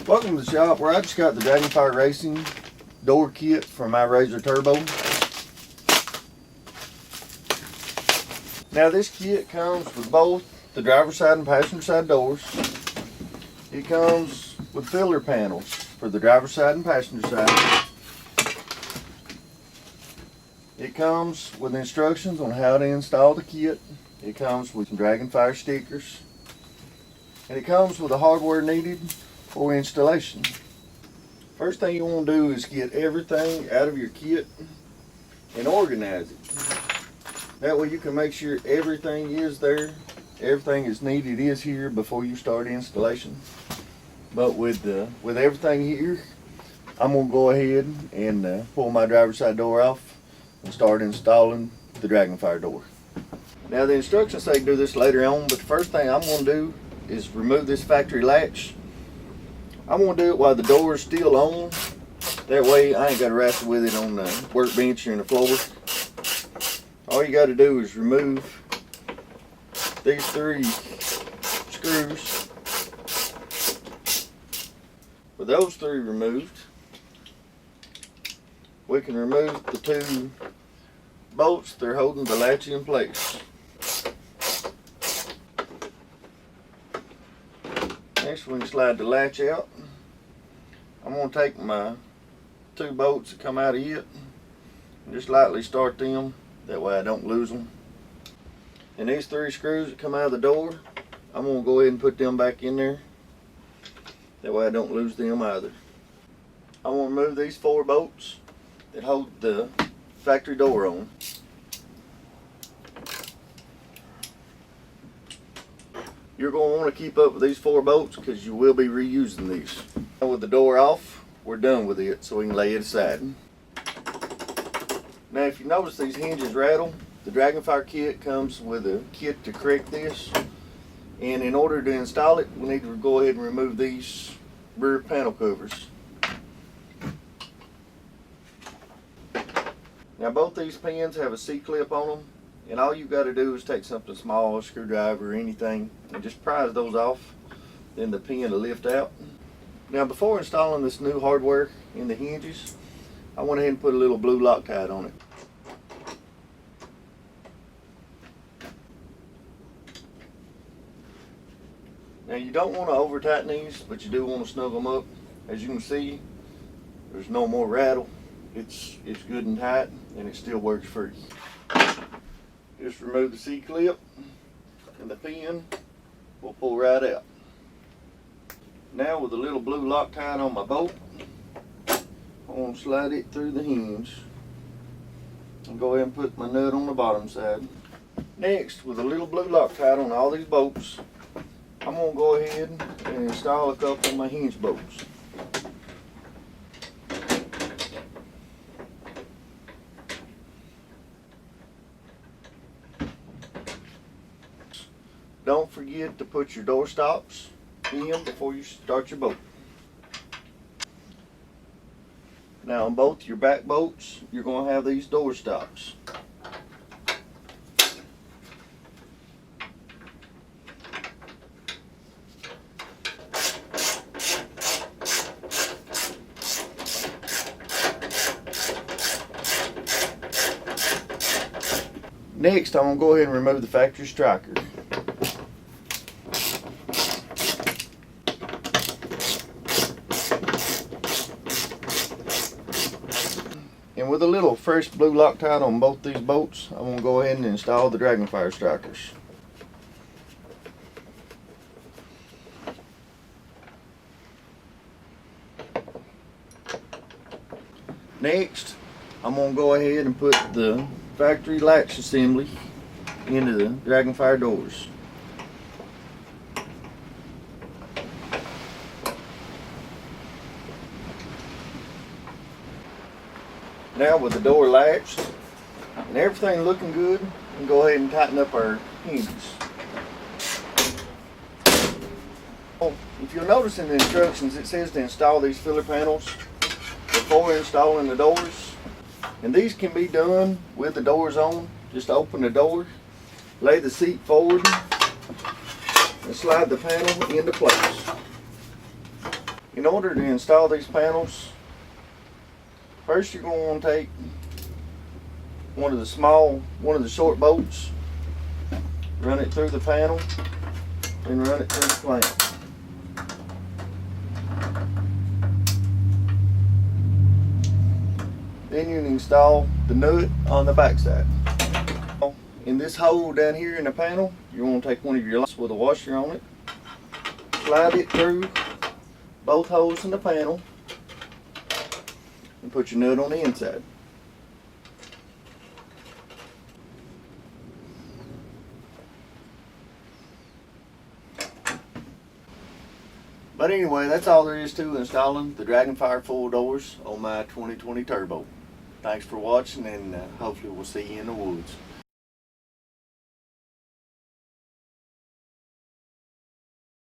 Welcome to the shop where I just got the Dragonfire Racing door kit from my RZR Turbo. Now this kit comes with both the driver's side and passenger side doors. It comes with filler panels for the driver's side and passenger side. It comes with instructions on how to install the kit. It comes with some Dragonfire stickers. And it comes with the hardware needed for installation. First thing you want to do is get everything out of your kit and organize it. That way you can make sure everything is there, everything is needed is here before you start installation. But with everything here, I'm going to go ahead and pull my driver's side door off and start installing the Dragonfire door. Now the instructions say do this later on, but the first thing I'm going to do is remove this factory latch. I'm going to do it while the door is still on. That way I ain't got to wrestle with it on the workbench or in the floor. All you got to do is remove these 3 screws. With those 3 removed, we can remove the 2 bolts that are holding the latch in place. Next we can slide the latch out. I'm going to take my 2 bolts that come out of it and just lightly start them. That way I don't lose them. And these 3 screws that come out of the door, I'm going to go ahead and put them back in there. That way I don't lose them either. I'm going to remove these 4 bolts that hold the factory door on. You're going to want to keep up with these 4 bolts because you will be reusing these. And with the door off, we're done with it, so we can lay it aside. Now if you notice these hinges rattle, the Dragonfire kit comes with a kit to correct this. And in order to install it, we need to go ahead and remove these rear panel covers. Now both these pins have a C-clip on them. And all you've got to do is take something small, a screwdriver or anything, and just prise those off. Then the pin will lift out. Now before installing this new hardware in the hinges, I went ahead and put a little blue Loctite on it. Now you don't want to over tighten these, but you do want to snug them up. As you can see, there's no more rattle. It's good and tight, and it still works for you. Just remove the C-clip and the pin will pull right out. Now with a little blue Loctite on my bolt, I'm going to slide it through the hinge and go ahead and put my nut on the bottom side. Next, with a little blue Loctite on all these bolts, I'm going to go ahead and install a couple of my hinge bolts. Don't forget to put your door stops in before you start your bolt. Now on both your back bolts, you're going to have these door stops. Next, I'm going to go ahead and remove the factory striker. And with a little fresh blue Loctite on both these bolts, I'm going to go ahead and install the Dragonfire strikers. Next, I'm going to go ahead and put the factory latch assembly into the Dragonfire doors. Now with the door latched and everything looking good, we can go ahead and tighten up our hinges. Oh, if you'll notice in the instructions, it says to install these filler panels before installing the doors. And these can be done with the doors on. Just open the door, lay the seat forward, and slide the panel into place. In order to install these panels, first you're going to want to take one of the short bolts, run it through the panel, and run it through the clamp. Then you can install the nut on the backside. In this hole down here in the panel, you want to take one of your locks with a washer on it, slide it through both holes in the panel, and put your nut on the inside. But anyway, that's all there is to installing the Dragonfire full doors on my 2020 Turbo. Thanks for watching, and hopefully we'll see you in the woods.